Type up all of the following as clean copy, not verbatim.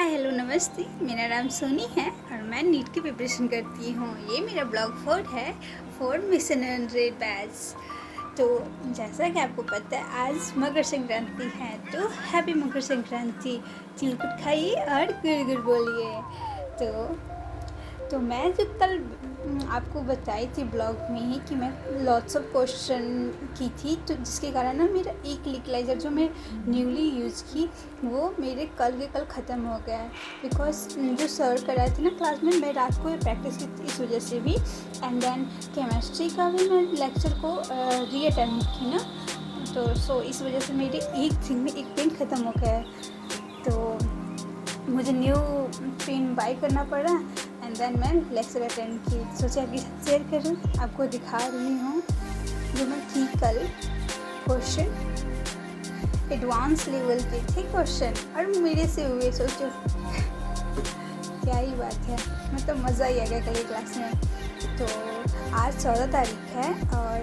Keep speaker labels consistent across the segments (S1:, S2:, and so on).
S1: Hi hello नमस्ते, मेरा नाम सोनी है और मैं नीट की प्रिपरेशन करती हूँ। ये मेरा ब्लॉग 4 है, 4 मिशन 100 बैच। तो जैसा कि आपको पता है आज मकर संक्रांति है, तो हैप्पी मकर संक्रांति। चिलकुट खाइए और गुड़ गुड़ बोलिए। तो मैं जो कल आपको बताई थी ब्लॉग में ही कि मैं लॉट्स ऑफ क्वेश्चन की थी, तो जिसके कारण ना मेरा एक लिकलाइजर जो मैं न्यूली यूज़ की वो मेरे कल के कल ख़त्म हो गया है। बिकॉज जो सर कराए थे ना क्लास में, मैं रात को प्रैक्टिस की थी इस वजह से भी। एंड देन केमिस्ट्री का भी मैं लेक्चर को री अटेंड की ना, तो इस वजह से मेरे एक दिन में एक पेन ख़त्म हो गया है। तो मुझे न्यू पेन बाय करना पड़ा एंड देन मैं लेक्चर अटेंड की। सोचा आपके साथ शेयर करूँ, आपको दिखा रही हूँ जो मैं की कल। क्वेश्चन एडवांस लेवल के थे क्वेश्चन और मेरे से हुए, सोचो क्या ही बात है, मतलब मज़ा ही आ गया कल क्लास में। तो आज 14 तारीख है और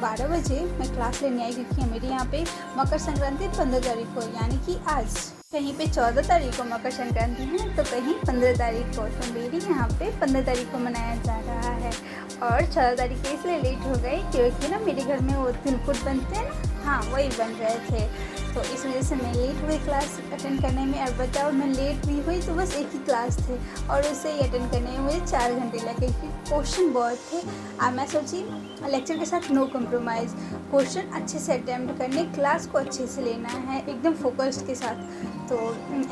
S1: 12 बजे मैं क्लास लेने आई, क्योंकि मेरे यहाँ पे मकर संक्रांति 15 तारीख को, यानी कि आज कहीं पे 14 तारीख को मकर संक्रांति है तो कहीं 15 तारीख को। तो मेरे यहाँ पे 15 तारीख को मनाया जा रहा है और 14 तारीख को इसलिए लेट हो गई क्योंकि ना मेरे घर में वो तिलकुट बनते हैं ना, हाँ वही बन रहे थे। तो इस वजह से मैं लेट हुई क्लास अटेंड करने में। और बताओ मैं लेट भी हुई तो बस एक ही क्लास थे और उसे ही अटेंड करने में मुझे 4 घंटे लगे क्योंकि क्वेश्चन बहुत थे। अब मैं सोची लेक्चर के साथ नो कम्प्रोमाइज़, क्वेश्चन अच्छे से अटेम्प्ट करने, क्लास को अच्छे से लेना है एकदम फोकस्ड के साथ। तो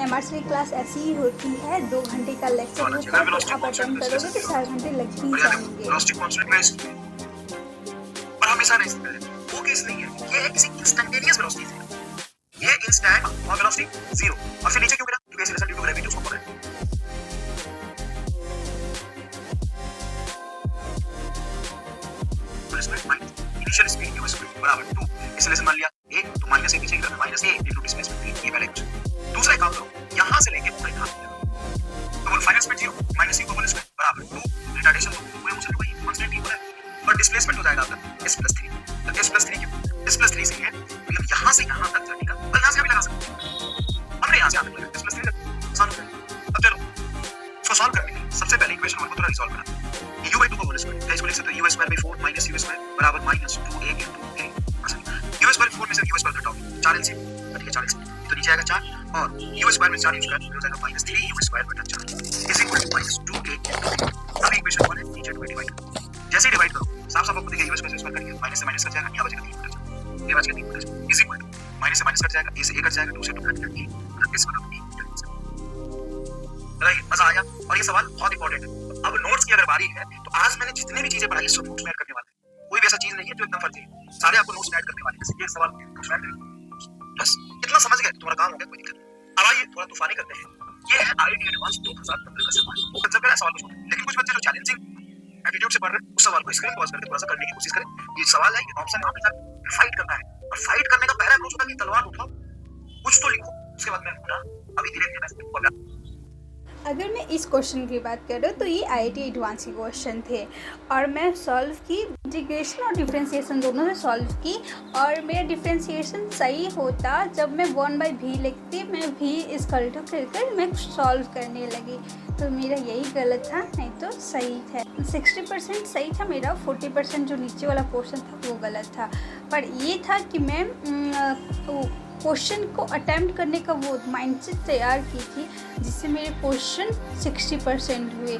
S1: MRC की क्लास ऐसी ही होती है, 2 घंटे का लेक्चर होता है, तो आप अटेम्प्ट करोगे तो 4 घंटे लग ही जाएंगे।
S2: और हमेशा नहीं सकते, वो केस नहीं है, ये है किसी इंस्टेंटेनियस वेलोसिटी से। ये इंस्टेंट और वेलोसिटी 0। और फिर नीचे क्यों गिरा? क्योंकि एक्सेलरेशन ड्यू टू ग्रेविटी उसको बोला है। इनिशियल स्पीड u स्क्वायर बराबर 2। एक्सेलरेशन मान लिया a, तो माइनस a पीछे की तरफ minus a into displacement v। ये पहले क्वेश्चन। दूसरा काम करो, यहां से लेके पूरे काम किया तो बोल फाइनल स्पीड 0 माइनस c को होल स्क्वायर बराबर 2। रिटार्डेशन तो पूरे मुझे वही कांस्टेंट ही हो रहा है, और डिस्प्लेसमेंट हो जाएगा आपका s + 3। तो s + 3 क्यों? s + 3 से है मतलब यहां से यहां तक जाने का, और यहां से भी लगा सकते हैं। हमने यहां से यहां तक लगा s + 3 आसान हो गया। अब चलो इसको सॉल्व करने के लिए सबसे पहले इक्वेशन 1 को थोड़ा रिसॉल्व करना। u/2 का होल स्क्वायर, क्या इसको लिख सकते हो? u² / 4 - u² बराबर -2a * a। u² 4 में से u² घटाओ 4 एलसीएम, ठीक है 4 एलसीएम तो नीचे आएगा 4 और u² में 4 u² हो जाएगा -3u² / 4 -2a। अब इक्वेशन 1 है, नीचे 2 डिवाइड करो। जैसे ही डिवाइड करो साफ साफ आपको दिखेगा u² से कट गया, माइनस से माइनस कट जाएगा, क्या बचेगा 3 बचेगा, ये बचेगा 3 बचेगा इज इक्वल टू माइनस से माइनस कट जाएगा, a से a कट जाएगा, 2 से 2 कट जाएगा, a इस बराबर 3। चलिए मजा आया और ये सवाल बहुत इंपॉर्टेंट है। अब नोट्स की अगर बारी है तो आज मैंने जितनी भी चीजें पढ़ाई सब नोट्स में ऐड करने वाले हैं। कोई भी ऐसा चीज नहीं है जो एकदम फर्जी है, सारे आपको नोट्स में ऐड करने वाले हैं। जैसे ये सवाल नोट्स में ऐड करेंगे, बस इतना समझ गए तुम्हारा काम हो गया, कोई दिक्कत नहीं। अब आइए थोड़ा तूफानी करते हैं। ये है IIT एडवांस 2015 का सवाल। वो कंसेप्ट है सवाल को, लेकिन कुछ बच्चे जो चैलेंजिंग एटीट्यूड से पढ़ रहे हैं उस सवाल को स्क्रीन पॉज करके थोड़ा सा करने की कोशिश करें। ये सवाल है, ये ऑप्शन है, आपके साथ फाइट करना है और फाइट करने का पहला अप्रोच होता है कि तलवार उठाओ, कुछ तो लिखो, उसके बाद मैं पूरा अभी धीरे धीरे मैं
S1: अगर मैं इस क्वेश्चन की बात करूँ तो ये IIT एडवांस के क्वेश्चन थे और मैं सॉल्व की, इंटीग्रेशन और डिफ्रेंशिएशन दोनों से सॉल्व की। और मेरा डिफ्रेंशिएशन सही होता जब मैं 1/v लिखती, मैं v इसका उल्टा कर मैं सॉल्व करने लगी, तो मेरा यही गलत था, नहीं तो सही था। 60% सही था मेरा, 40% जो नीचे वाला पोर्शन था वो गलत था। पर ये था कि मैं क्वेश्चन को अटैम्प्ट करने का वो माइंडसेट तैयार की थी जिससे मेरे क्वेश्चन 60% हुए।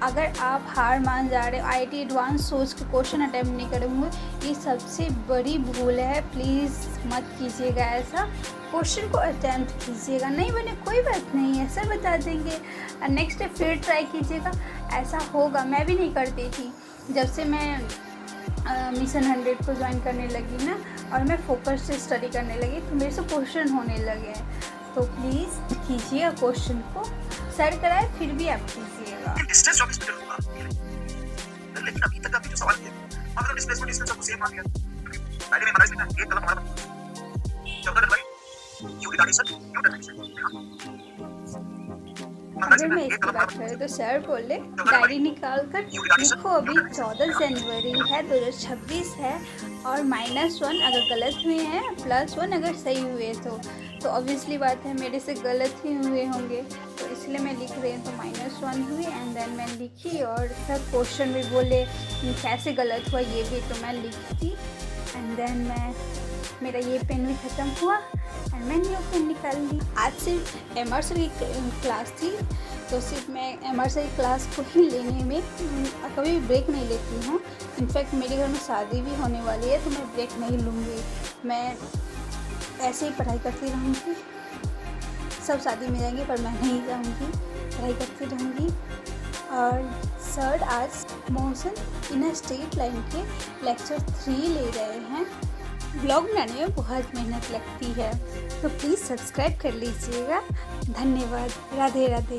S1: अगर आप हार मान जा रहे हो, IIT एडवांस सोच के क्वेश्चन अटैम्प्ट नहीं करेंगे, ये सबसे बड़ी भूल है। प्लीज़ मत कीजिएगा ऐसा, क्वेश्चन को अटैम्प्ट कीजिएगा। नहीं बने कोई बात नहीं, ऐसा बता देंगे, नेक्स्ट डे फिर ट्राई कीजिएगा। ऐसा होगा, मैं भी नहीं करती थी जब से मैं मिशन 100 को ज्वाइन करने लगी ना, और मैं फोकस से स्टडी करने लगी तो मेरे से क्वेश्चन होने लगे हैं। तो प्लीज़ कीजिएगा क्वेश्चन को, सर कराए फिर भी आप कीजिएगा।
S2: डिस्टेंस जो हॉस्पिटल होगा, लेकिन अभी तक आपने जो सवाल किया मतलब डिस्प्लेसमेंट डिस्टेंस आपको सेम आ गया। पहले में हमारा इसमें एक कदम हमारा चौथा number you retardation you retardation.
S1: अगर मैं इसकी बात करूँ तो सर बोले डायरी निकाल कर लिखो, अभी 14 जनवरी है 2026 है और -1 अगर गलत हुए हैं, +1 अगर सही हुए तो ऑब्वियसली बात है मेरे से गलत ही हुए होंगे। तो इसलिए मैं लिख रही हूँ। तो -1 हुई एंड देन मैं लिखी और सब क्वेश्चन भी बोले कैसे गलत हुआ ये भी, तो मैं लिखती एंड देन मेरा ये पेन भी ख़त्म हुआ एंड मैं न्यू पेन निकाल ली। आज सिर्फ एम आर सर की क्लास थी, तो सिर्फ मैं एम आर सर की क्लास को ही लेने में कभी भी ब्रेक नहीं लेती हूँ। इनफैक्ट मेरे घर में शादी भी होने वाली है तो मैं ब्रेक नहीं लूँगी, मैं ऐसे ही पढ़ाई करती रहूँगी। सब शादी में जाएंगे पर मैं नहीं जाऊँगी, पढ़ाई करती रहूँगी। और सर आज motion in a straight line के लेक्चर 3 ले रहे हैं। ब्लॉग बनाने में बहुत मेहनत लगती है, तो प्लीज़ सब्सक्राइब कर लीजिएगा। धन्यवाद। राधे राधे।